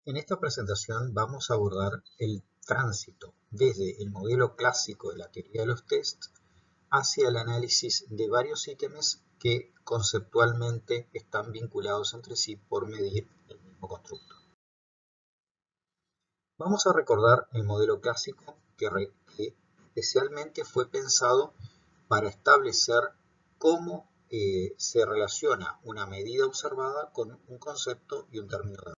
En esta presentación vamos a abordar el tránsito desde el modelo clásico de la teoría de los tests hacia el análisis de varios ítems que conceptualmente están vinculados entre sí por medir el mismo constructo. Vamos a recordar el modelo clásico que especialmente fue pensado para establecer cómo se relaciona una medida observada con un concepto y un término de error.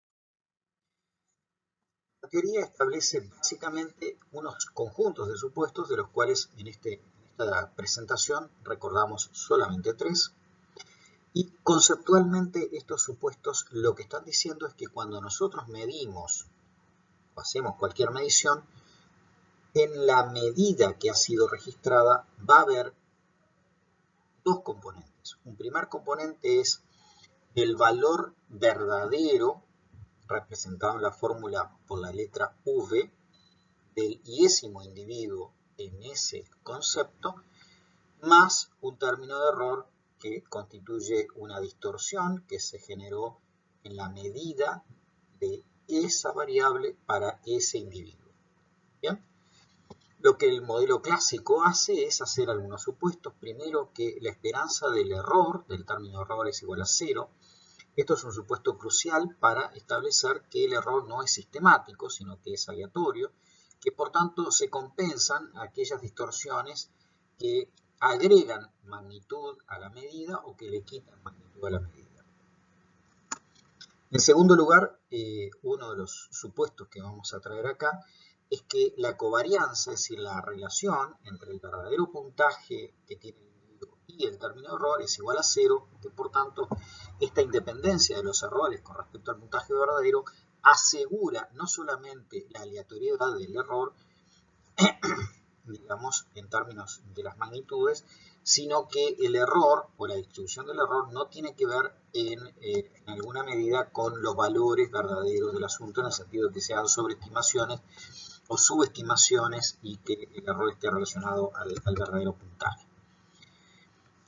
La teoría establece básicamente unos conjuntos de supuestos de los cuales en esta presentación recordamos solamente tres. Y conceptualmente estos supuestos lo que están diciendo es que cuando nosotros medimos o hacemos cualquier medición, en la medida que ha sido registrada va a haber dos componentes. Un primer componente es el valor verdadero, representado en la fórmula por la letra V, del iésimo individuo en ese concepto, más un término de error que constituye una distorsión que se generó en la medida de esa variable para ese individuo. ¿Bien? Lo que el modelo clásico hace es hacer algunos supuestos. Primero, que la esperanza del error, del término error, es igual a 0. Esto es un supuesto crucial para establecer que el error no es sistemático, sino que es aleatorio, que por tanto se compensan aquellas distorsiones que agregan magnitud a la medida o que le quitan magnitud a la medida. En segundo lugar, uno de los supuestos que vamos a traer acá es que la covarianza, es decir, la relación entre el verdadero puntaje que tiene el individuo y el término de error es igual a 0, que por tanto esta independencia de los errores con respecto al puntaje verdadero asegura no solamente la aleatoriedad del error, digamos, en términos de las magnitudes, sino que el error o la distribución del error no tiene que ver en alguna medida con los valores verdaderos del asunto, en el sentido de que sean sobreestimaciones o subestimaciones y que el error esté relacionado al verdadero puntaje.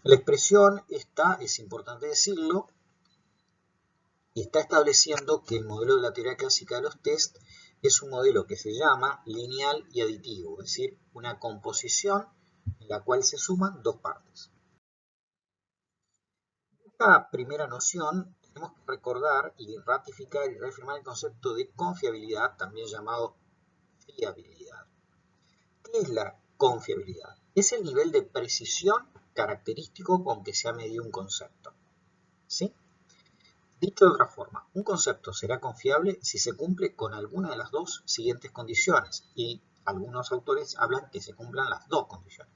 La expresión esta, es importante decirlo, está estableciendo que el modelo de la teoría clásica de los test es un modelo que se llama lineal y aditivo, es decir, una composición en la cual se suman dos partes. Esta primera noción tenemos que recordar y ratificar y reafirmar el concepto de confiabilidad, también llamado fiabilidad. ¿Qué es la confiabilidad? Es el nivel de precisión característico con que se ha medido un concepto. ¿Sí? Dicho de otra forma, un concepto será confiable si se cumple con alguna de las dos siguientes condiciones, y algunos autores hablan que se cumplan las dos condiciones.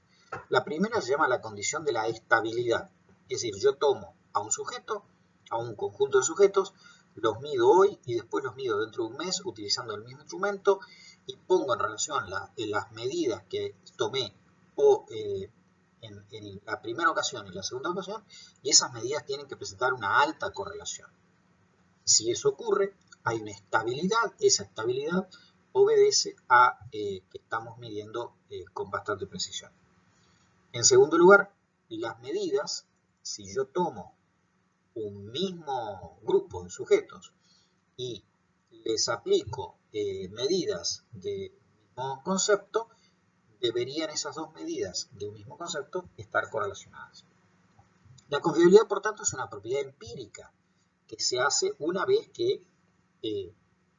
La primera se llama la condición de la estabilidad, es decir, yo tomo a un sujeto, a un conjunto de sujetos, los mido hoy y después los mido dentro de un mes utilizando el mismo instrumento y pongo en relación las medidas que tomé en la primera ocasión y la segunda ocasión, y esas medidas tienen que presentar una alta correlación. Si eso ocurre, hay una estabilidad, esa estabilidad obedece a que estamos midiendo con bastante precisión. En segundo lugar, las medidas, si yo tomo un mismo grupo de sujetos y les aplico medidas de mismo concepto, deberían esas dos medidas de un mismo concepto estar correlacionadas. La confiabilidad, por tanto, es una propiedad empírica que se hace una vez que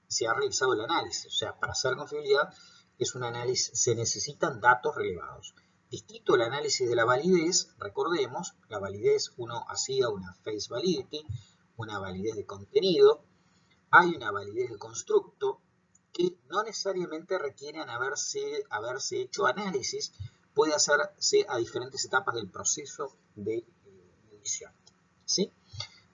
se ha realizado el análisis. O sea, para hacer confiabilidad es un análisis, se necesitan datos relevados. Distinto el análisis de la validez, recordemos, la validez uno hacía una face validity, una validez de contenido, hay una validez de constructo que no necesariamente requieren haberse hecho análisis, puede hacerse a diferentes etapas del proceso de medición. ¿Sí?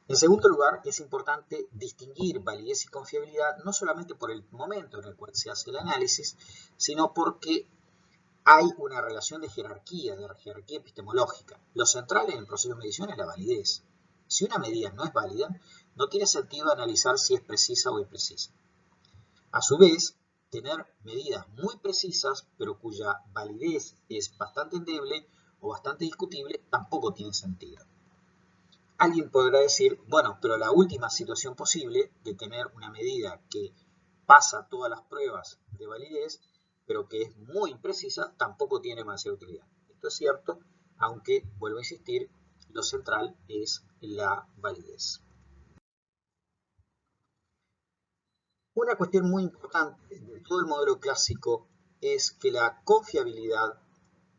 En segundo lugar, es importante distinguir validez y confiabilidad no solamente por el momento en el cual se hace el análisis, sino porque hay una relación de jerarquía epistemológica. Lo central en el proceso de medición es la validez. Si una medida no es válida, no tiene sentido analizar si es precisa o imprecisa. A su vez, tener medidas muy precisas, pero cuya validez es bastante endeble o bastante discutible, tampoco tiene sentido. Alguien podrá decir, bueno, pero la última situación posible de tener una medida que pasa todas las pruebas de validez, pero que es muy imprecisa, tampoco tiene demasiada utilidad. Esto es cierto, aunque, vuelvo a insistir, lo central es la validez. Una cuestión muy importante de todo el modelo clásico es que la confiabilidad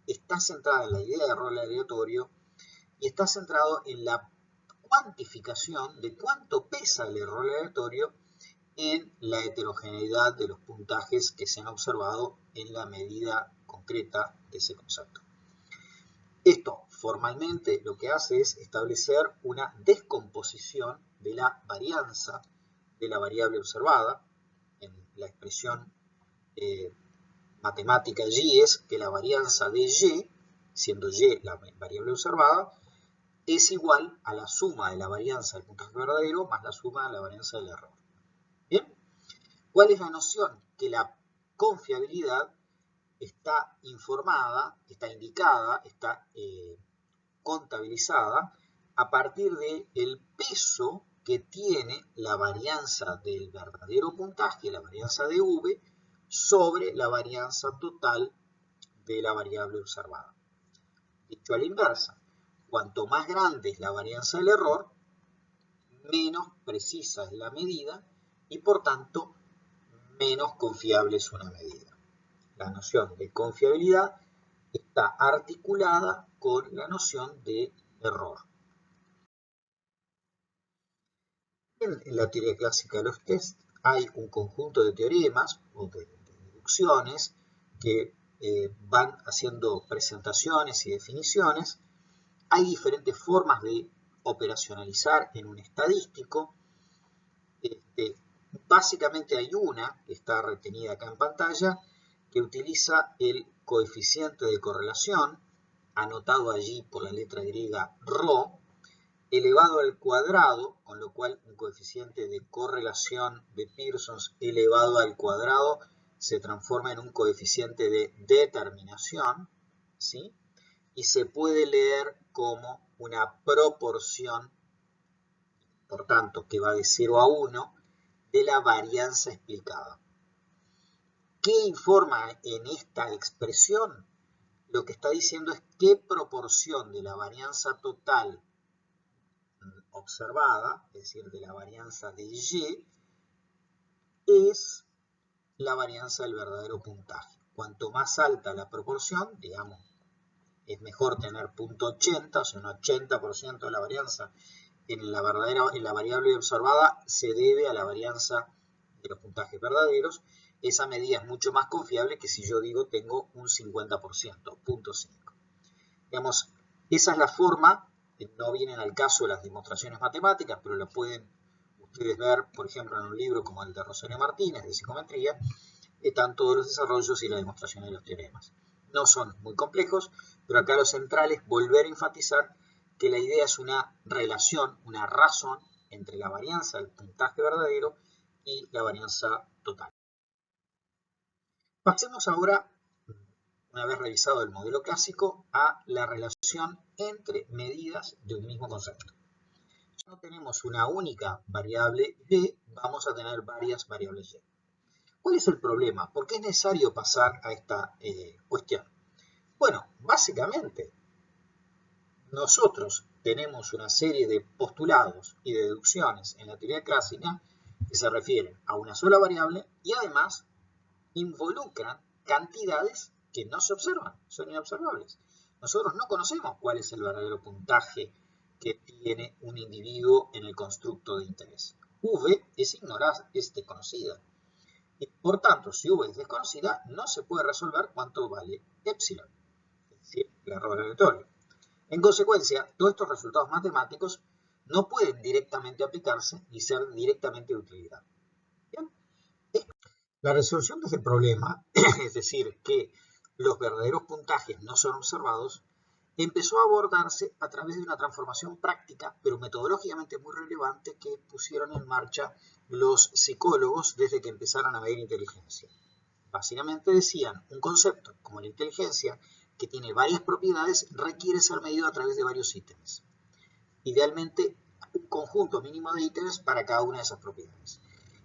está centrada en la idea de error aleatorio y está centrado en la cuantificación de cuánto pesa el error aleatorio en la heterogeneidad de los puntajes que se han observado en la medida concreta de ese concepto. Esto formalmente lo que hace es establecer una descomposición de la varianza de la variable observada. En la expresión matemática y es que la varianza de y, siendo y la variable observada, es igual a la suma de la varianza del puntaje verdadero más la suma de la varianza del error. ¿Bien? ¿Cuál es la noción? Que la confiabilidad está informada, está indicada, está contabilizada a partir del peso que tiene la varianza del verdadero puntaje, la varianza de v, sobre la varianza total de la variable observada. Dicho a la inversa, cuanto más grande es la varianza del error, menos precisa es la medida y por tanto menos confiable es una medida. La noción de confiabilidad está articulada con la noción de error. En la teoría clásica de los test hay un conjunto de teoremas o de deducciones que van haciendo presentaciones y definiciones. Hay diferentes formas de operacionalizar en un estadístico. Básicamente hay una, que está retenida acá en pantalla, que utiliza el coeficiente de correlación, anotado allí por la letra griega ρ, elevado al cuadrado, con lo cual un coeficiente de correlación de Pearson elevado al cuadrado se transforma en un coeficiente de determinación, ¿sí? Y se puede leer como una proporción, por tanto, que va de 0 a 1, de la varianza explicada. ¿Qué informa en esta expresión? Lo que está diciendo es qué proporción de la varianza total observada, es decir, de la varianza de y, es la varianza del verdadero puntaje. Cuanto más alta la proporción, digamos, es mejor tener 0.80, o sea, un 80% de la varianza en la variable observada se debe a la varianza de los puntajes verdaderos. Esa medida es mucho más confiable que si yo digo tengo un 50%, 0.5. Digamos, esa es la forma. No vienen al caso las demostraciones matemáticas, pero lo pueden ustedes ver, por ejemplo, en un libro como el de Rosario Martínez, de psicometría, están todos los desarrollos y la demostración de los teoremas. No son muy complejos, pero acá lo central es volver a enfatizar que la idea es una relación, una razón entre la varianza del puntaje verdadero y la varianza total. Pasemos ahora, una vez revisado el modelo clásico, a la relación entre medidas de un mismo concepto. Si no tenemos una única variable y, vamos a tener varias variables y. ¿Cuál es el problema? ¿Por qué es necesario pasar a esta cuestión? Bueno, básicamente, nosotros tenemos una serie de postulados y de deducciones en la teoría clásica que se refieren a una sola variable y además involucran cantidades que no se observan, son inobservables. Nosotros no conocemos cuál es el verdadero puntaje que tiene un individuo en el constructo de interés. V es ignorada, es desconocida. Y por tanto, si V es desconocida, no se puede resolver cuánto vale epsilon, es decir, el error aleatorio. En consecuencia, todos estos resultados matemáticos no pueden directamente aplicarse y ser directamente de utilidad. ¿Bien? La resolución de este problema, es decir, que los verdaderos puntajes no son observados, empezó a abordarse a través de una transformación práctica, pero metodológicamente muy relevante, que pusieron en marcha los psicólogos desde que empezaron a medir inteligencia. Básicamente decían, un concepto como la inteligencia, que tiene varias propiedades, requiere ser medido a través de varios ítems. Idealmente, un conjunto mínimo de ítems para cada una de esas propiedades.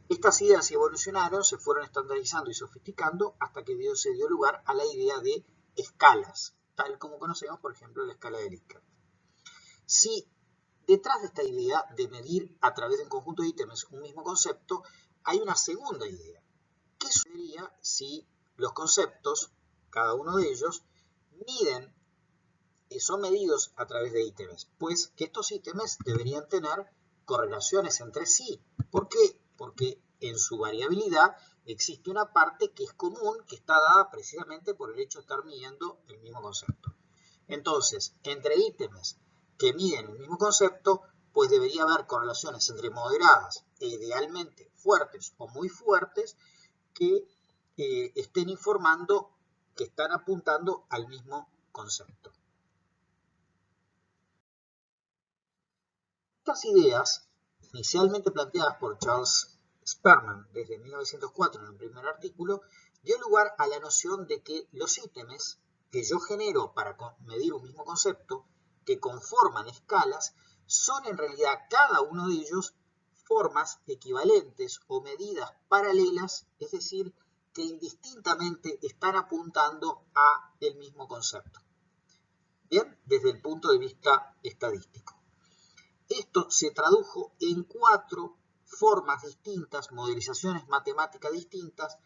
Estas ideas evolucionaron, se fueron estandarizando y sofisticando hasta que se dio lugar a la idea de escalas, tal como conocemos, por ejemplo, la escala de Likert. Si detrás de esta idea de medir a través de un conjunto de ítems un mismo concepto, hay una segunda idea. ¿Qué sucedería si los conceptos, cada uno de ellos, son medidos a través de ítems? Pues que estos ítems deberían tener correlaciones entre sí. ¿Por qué? Porque en su variabilidad existe una parte que es común, que está dada precisamente por el hecho de estar midiendo el mismo concepto. Entonces, entre ítems que miden el mismo concepto, pues debería haber correlaciones entre moderadas e idealmente fuertes o muy fuertes que estén informando, que están apuntando al mismo concepto. Estas ideas, inicialmente planteadas por Charles Sperman desde 1904 en el primer artículo, dio lugar a la noción de que los ítems que yo genero para medir un mismo concepto, que conforman escalas, son en realidad cada uno de ellos formas equivalentes o medidas paralelas, es decir, que indistintamente están apuntando a el mismo concepto. Bien, desde el punto de vista estadístico. Esto se tradujo en 4 formas distintas, modelizaciones matemáticas distintas,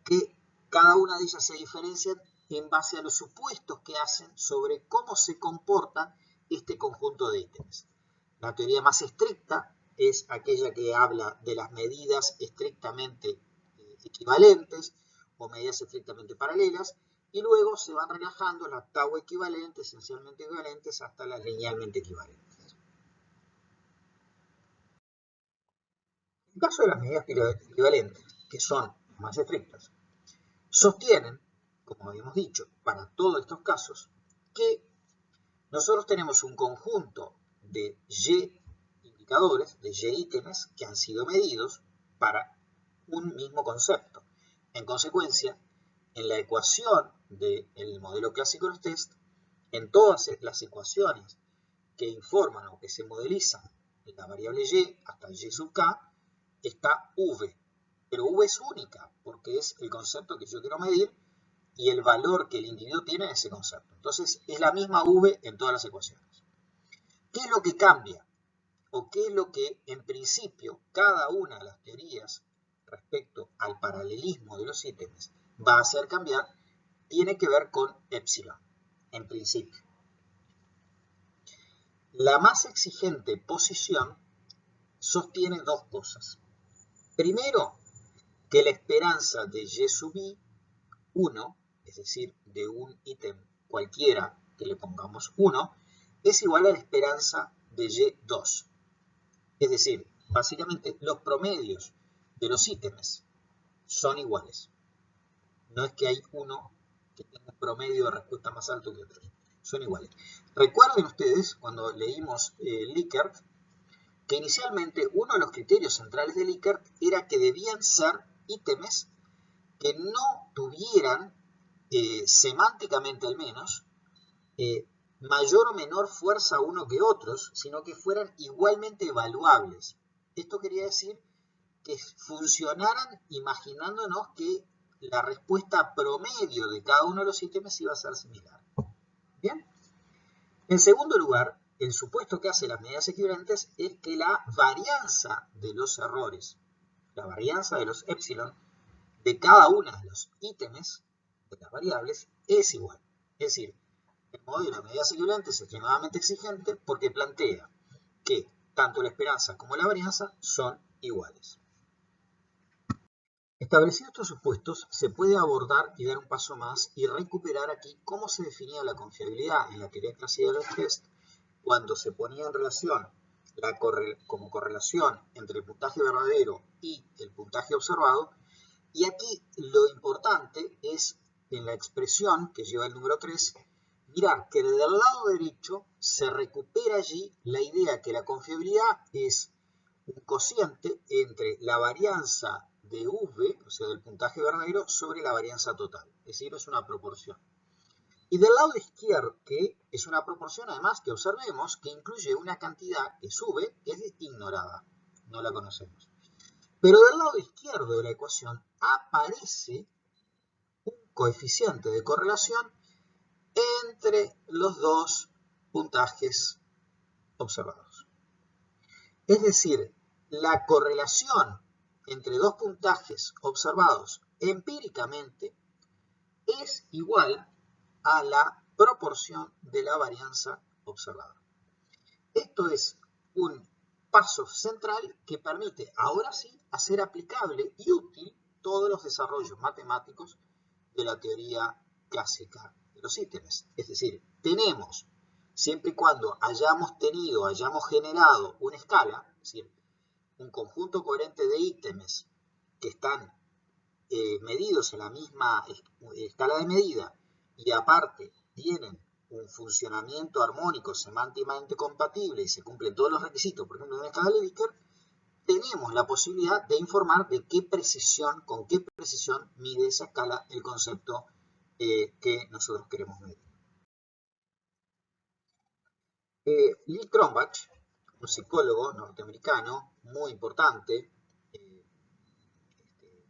que cada una de ellas se diferencian en base a los supuestos que hacen sobre cómo se comportan este conjunto de ítems. La teoría más estricta es aquella que habla de las medidas estrictamente equivalentes o medidas estrictamente paralelas, y luego se van relajando las tau equivalentes, esencialmente equivalentes, hasta las linealmente equivalentes. En el caso de las medidas equivalentes, que son más estrictas, sostienen, como habíamos dicho, para todos estos casos, que nosotros tenemos un conjunto de Y indicadores, de Y ítems, que han sido medidos para un mismo concepto. En consecuencia, en la ecuación del modelo clásico de los test, en todas las ecuaciones que informan o que se modelizan la variable Y hasta Y sub k, está V, pero V es única porque es el concepto que yo quiero medir y el valor que el individuo tiene en ese concepto. Entonces es la misma V en todas las ecuaciones. ¿Qué es lo que cambia? ¿O qué es lo que en principio cada una de las teorías respecto al paralelismo de los ítems va a hacer cambiar? Tiene que ver con epsilon, en principio. La más exigente posición sostiene 2 cosas. Primero, que la esperanza de Y sub I, 1, es decir, de un ítem cualquiera que le pongamos 1, es igual a la esperanza de Y2. Es decir, básicamente los promedios de los ítems son iguales. No es que hay uno que tenga un promedio de respuesta más alto que otro. Son iguales. Recuerden ustedes, cuando leímos Likert, que inicialmente uno de los criterios centrales de Likert era que debían ser ítems que no tuvieran, semánticamente al menos, mayor o menor fuerza uno que otros, sino que fueran igualmente evaluables. Esto quería decir que funcionaran imaginándonos que la respuesta promedio de cada uno de los ítems iba a ser similar. Bien. En segundo lugar, el supuesto que hace las medidas equivalentes es que la varianza de los errores, la varianza de los epsilon de cada uno de los ítems de las variables es igual. Es decir, el modelo de medidas equivalentes es extremadamente exigente porque plantea que tanto la esperanza como la varianza son iguales. Establecidos estos supuestos, se puede abordar y dar un paso más y recuperar aquí cómo se definía la confiabilidad en la teoría clásica de los test cuando se ponía en relación como correlación entre el puntaje verdadero y el puntaje observado. Y aquí lo importante es, en la expresión que lleva el número 3, mirar que desde el lado derecho se recupera allí la idea que la confiabilidad es un cociente entre la varianza de V, o sea, del puntaje verdadero, sobre la varianza total. Es decir, es una proporción. Y del lado izquierdo, que es una proporción, además, que observemos que incluye una cantidad que sube, que es ignorada. No la conocemos. Pero del lado izquierdo de la ecuación aparece un coeficiente de correlación entre los dos puntajes observados. Es decir, la correlación entre dos puntajes observados empíricamente es igual a la proporción de la varianza observada. Esto es un paso central que permite, ahora sí, hacer aplicable y útil todos los desarrollos matemáticos de la teoría clásica de los ítems. Es decir, tenemos, siempre y cuando hayamos generado una escala, es decir, un conjunto coherente de ítems que están medidos en la misma escala de medida y aparte tienen un funcionamiento armónico semánticamente compatible y se cumplen todos los requisitos, por ejemplo, de una escala de Likert, tenemos la posibilidad de informar de con qué precisión mide esa escala el concepto que nosotros queremos medir. Lee Cronbach, un psicólogo norteamericano muy importante,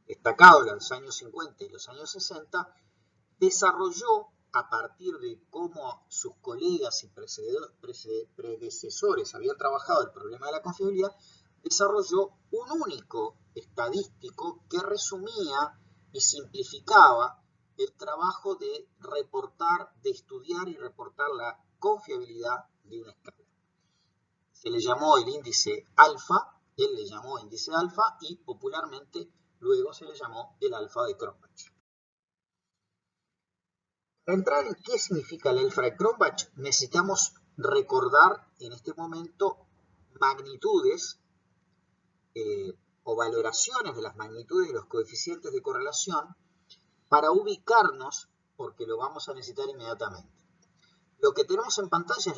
destacado en los años 50 y los años 60, desarrolló, a partir de cómo sus colegas y predecesores habían trabajado el problema de la confiabilidad, desarrolló un único estadístico que resumía y simplificaba el trabajo de estudiar y reportar la confiabilidad de una escala. Se le llamó el índice alfa, él le llamó índice alfa y popularmente luego se le llamó el alfa de Cronbach. Para entrar en qué significa el alfa de Cronbach, necesitamos recordar en este momento magnitudes o valoraciones de las magnitudes de los coeficientes de correlación para ubicarnos, porque lo vamos a necesitar inmediatamente. Lo que tenemos en pantalla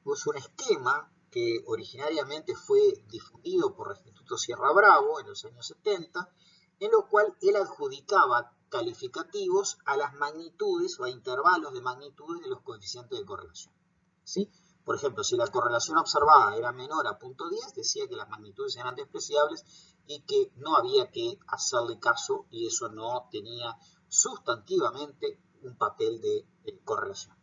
es un esquema que originariamente fue difundido por el Instituto Sierra Bravo en los años 70, en lo cual él adjudicaba calificativos a las magnitudes o a intervalos de magnitudes de los coeficientes de correlación. ¿Sí? Por ejemplo, si la correlación observada era menor a 0.10, decía que las magnitudes eran despreciables y que no había que hacerle caso y eso no tenía sustantivamente un papel de correlación.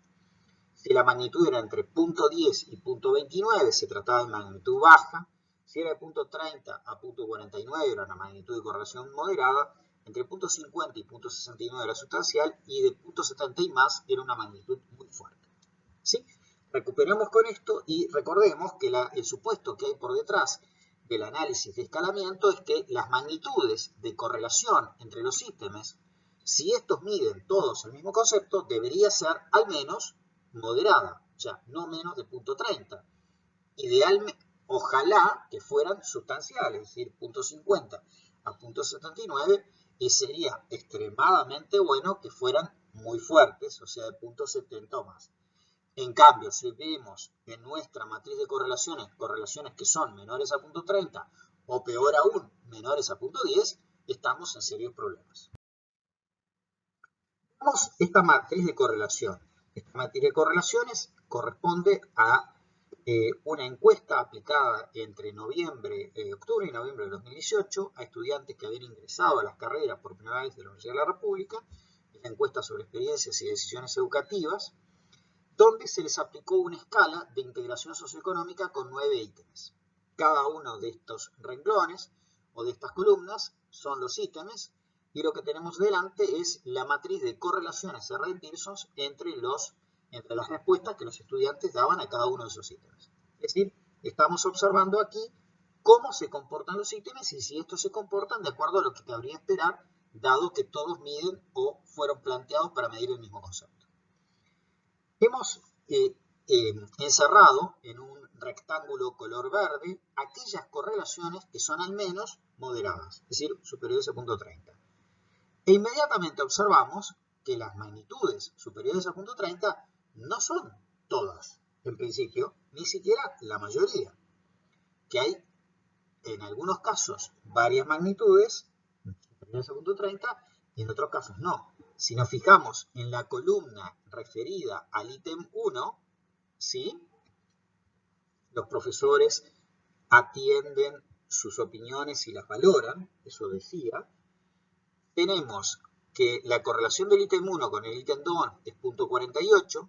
Si la magnitud era entre 0.10 y 0.29, se trataba de magnitud baja. Si era de 0.30 a 0.49, era una magnitud de correlación moderada. Entre 0.50 y 0.69 era sustancial y de 0.70 y más era una magnitud muy fuerte. ¿Sí? Recuperemos con esto y recordemos que el supuesto que hay por detrás del análisis de escalamiento es que las magnitudes de correlación entre los ítems, si estos miden todos el mismo concepto, debería ser al menos moderada, o sea, no menos de 0.30. Idealmente, ojalá que fueran sustanciales, es decir, 0.50 a 0.79, y sería extremadamente bueno que fueran muy fuertes, o sea, de 0.70 o más. En cambio, si vemos en nuestra matriz de correlaciones que son menores a 0.30 o peor aún, menores a 0.10, estamos en serios problemas. Veamos esta matriz de correlación. Esta matriz de correlaciones corresponde a una encuesta aplicada entre octubre y noviembre de 2018 a estudiantes que habían ingresado a las carreras por primera vez de la Universidad de la República, la encuesta sobre experiencias y decisiones educativas, donde se les aplicó una escala de integración socioeconómica con 9 ítems. Cada uno de estos renglones o de estas columnas son los ítems y lo que tenemos delante es la matriz de correlaciones R-Pearson entre las respuestas que los estudiantes daban a cada uno de esos ítems. Es decir, estamos observando aquí cómo se comportan los ítems y si estos se comportan de acuerdo a lo que cabría esperar, dado que todos miden o fueron planteados para medir el mismo concepto. Hemos encerrado en un rectángulo color verde aquellas correlaciones que son al menos moderadas, es decir, superiores a 0.30. E inmediatamente observamos que las magnitudes superiores a 0.30 no son todas, en principio, ni siquiera la mayoría. Que hay, en algunos casos, varias magnitudes superiores a 0.30 y en otros casos no. Si nos fijamos en la columna referida al ítem 1, ¿sí? Los profesores atienden sus opiniones y las valoran, eso decía. Tenemos que la correlación del ítem 1 con el ítem 2 es 0.48,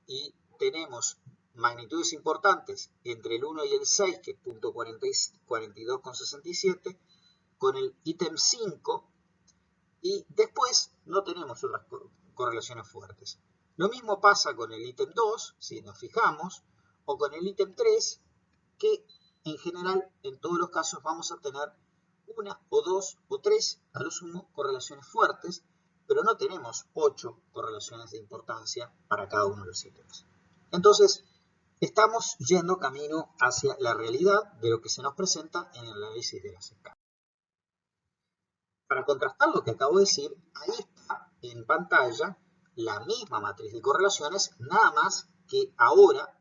y tenemos magnitudes importantes entre el 1 y el 6, que es 0.42,67, con el ítem 5, y después no tenemos otras correlaciones fuertes. Lo mismo pasa con el ítem 2, si nos fijamos, o con el ítem 3, que en general, en todos los casos, vamos a tener una o dos o tres, a lo sumo, correlaciones fuertes, pero no tenemos 8 correlaciones de importancia para cada uno de los ítems. Entonces, estamos yendo camino hacia la realidad de lo que se nos presenta en el análisis de las escalas. Para contrastar lo que acabo de decir, ahí está en pantalla la misma matriz de correlaciones, nada más que ahora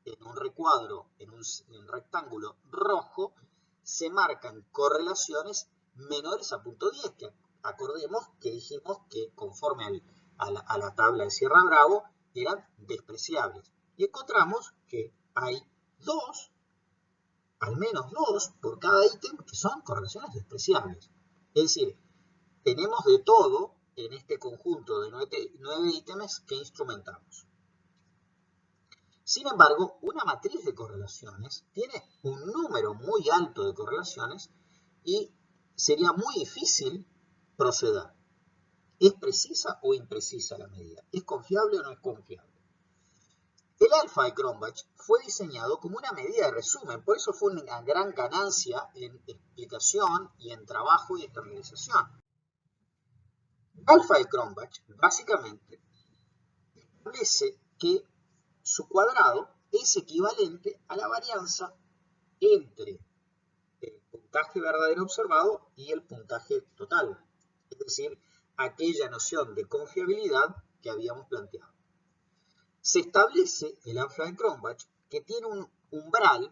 en un recuadro, en un rectángulo rojo, se marcan correlaciones menores a 0.10, que acordemos que dijimos que conforme a la tabla de Sierra Bravo eran despreciables. Y encontramos que hay al menos dos por cada ítem que son correlaciones despreciables. Es decir, tenemos de todo en este conjunto de 9 ítems que instrumentamos. Sin embargo, una matriz de correlaciones tiene un número muy alto de correlaciones y sería muy difícil proceder. ¿Es precisa o imprecisa la medida? ¿Es confiable o no es confiable? El alfa de Cronbach fue diseñado como una medida de resumen, por eso fue una gran ganancia en explicación y en trabajo y estandarización. El alfa de Cronbach básicamente establece que su cuadrado es equivalente a la varianza entre el puntaje verdadero observado y el puntaje total, es decir, aquella noción de confiabilidad que habíamos planteado. Se establece el alfa de Cronbach que tiene un umbral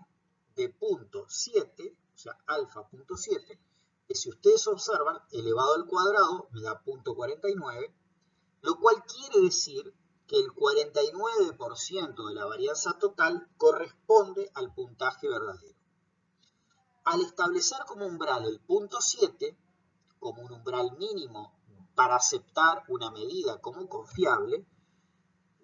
de 0.7, o sea, alfa 0.7, que si ustedes observan, elevado al cuadrado me da 0.49, lo cual quiere decir que el 49% de la varianza total corresponde al puntaje verdadero. Al establecer como umbral el 0.7, como un umbral mínimo para aceptar una medida como confiable,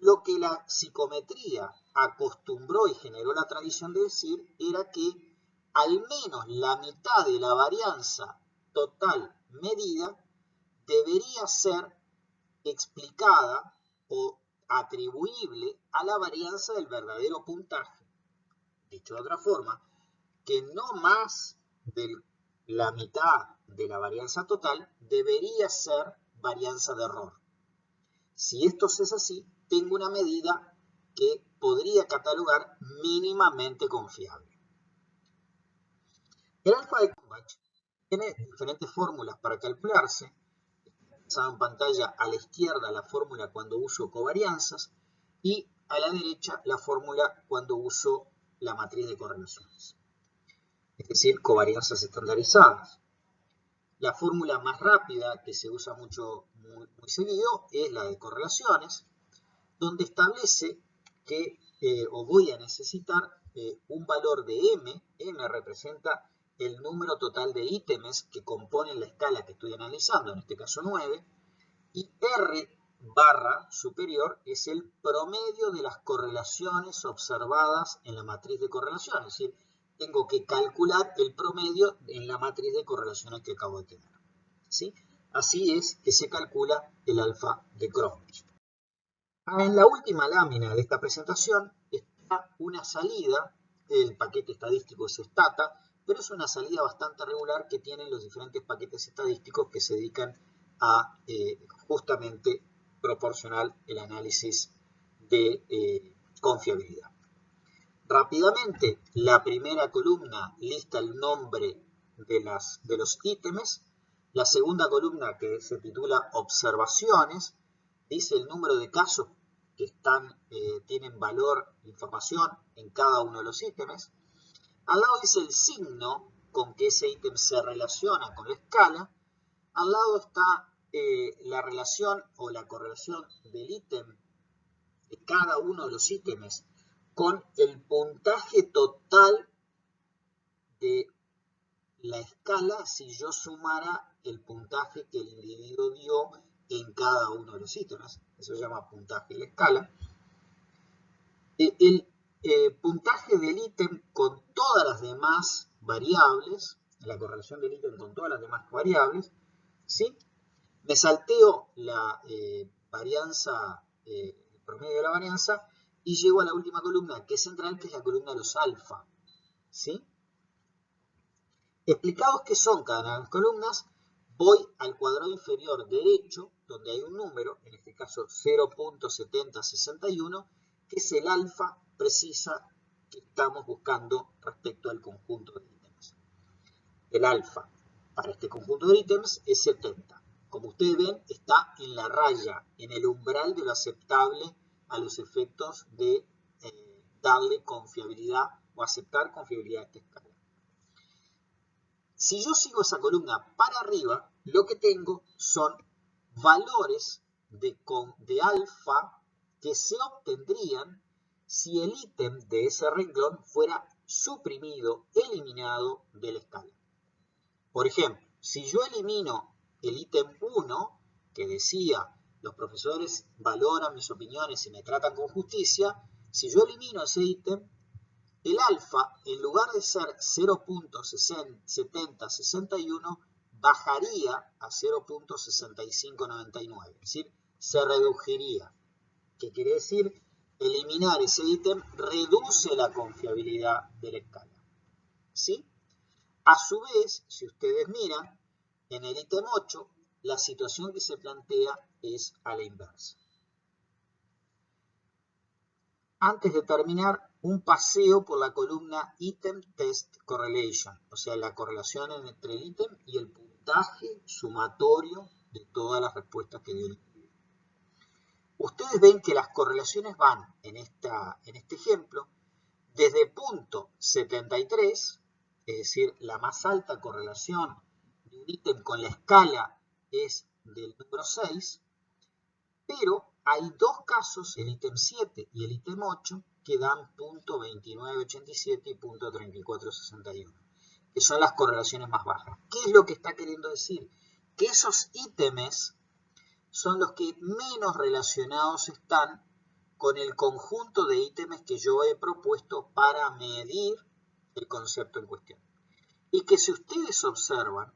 lo que la psicometría acostumbró y generó la tradición de decir era que al menos la mitad de la varianza total medida debería ser explicada o atribuible a la varianza del verdadero puntaje. Dicho de otra forma, que no más de la mitad de la varianza total debería ser varianza de error. Si esto es así, tengo una medida que podría catalogar mínimamente confiable. El alfa de Cronbach tiene diferentes fórmulas para calcularse. Está en pantalla a la izquierda la fórmula cuando uso covarianzas y a la derecha la fórmula cuando uso la matriz de correlaciones, es decir, covarianzas estandarizadas. La fórmula más rápida que se usa muy seguido es la de correlaciones, donde establece que voy a necesitar un valor de m. M representa el número total de ítems que componen la escala que estoy analizando, en este caso 9, y R barra superior es el promedio de las correlaciones observadas en la matriz de correlación, es decir, tengo que calcular el promedio en la matriz de correlaciones que acabo de tener. ¿Sí? Así es que se calcula el alfa de Cronbach. En la última lámina de esta presentación está una salida, el paquete estadístico es Stata, pero es una salida bastante regular que tienen los diferentes paquetes estadísticos que se dedican a justamente proporcionar el análisis de confiabilidad. Rápidamente, la primera columna lista el nombre de los ítems, la segunda columna, que se titula observaciones, dice el número de casos que tienen valor, información en cada uno de los ítems. Al lado dice el signo con que ese ítem se relaciona con la escala. Al lado está la relación o la correlación del ítem, de cada uno de los ítems, con el puntaje total de la escala si yo sumara el puntaje que el individuo dio en cada uno de los ítems. Eso se llama puntaje de la escala. El puntaje del ítem con todas las demás variables, la correlación del ítem con todas las demás variables, ¿sí? Me salteo la varianza, el promedio de la varianza, y llego a la última columna, que es central, que es la columna de los alfa, ¿sí? Explicados qué son cada una de las columnas, voy al cuadrado inferior derecho, donde hay un número, en este caso 0.7061, que es el alfa precisa que estamos buscando respecto al conjunto de ítems. El alfa para este conjunto de ítems es 70. Como ustedes ven, está en la raya, en el umbral de lo aceptable a los efectos de darle confiabilidad o aceptar confiabilidad a esta escala. Si yo sigo esa columna para arriba, lo que tengo son valores de alfa que se obtendrían si el ítem de ese renglón fuera suprimido, eliminado de la escala. Por ejemplo, si yo elimino el ítem 1, que decía, los profesores valoran mis opiniones y me tratan con justicia, si yo elimino ese ítem, el alfa, en lugar de ser 0.7061, bajaría a 0.6599, es decir, se reduciría. ¿Qué quiere decir? Eliminar ese ítem reduce la confiabilidad de la escala, ¿sí? A su vez, si ustedes miran, en el ítem 8, la situación que se plantea es a la inversa. Antes de terminar, un paseo por la columna Item Test Correlation, o sea, la correlación entre el ítem y el puntaje sumatorio de todas las respuestas que dio el individuo. Ustedes ven que las correlaciones van, en este ejemplo, desde punto 73, es decir, la más alta correlación de un ítem con la escala es del número 6, pero hay dos casos, el ítem 7 y el ítem 8, que dan punto 2987 y punto 3461, que son las correlaciones más bajas. ¿Qué es lo que está queriendo decir? Que esos ítems son los que menos relacionados están con el conjunto de ítems que yo he propuesto para medir el concepto en cuestión. Y que si ustedes observan,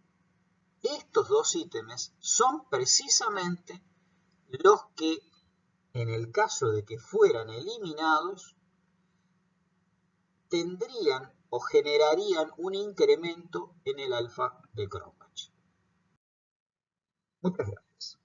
estos dos ítems son precisamente los que, en el caso de que fueran eliminados, tendrían o generarían un incremento en el alfa de Cronbach. Muchas gracias.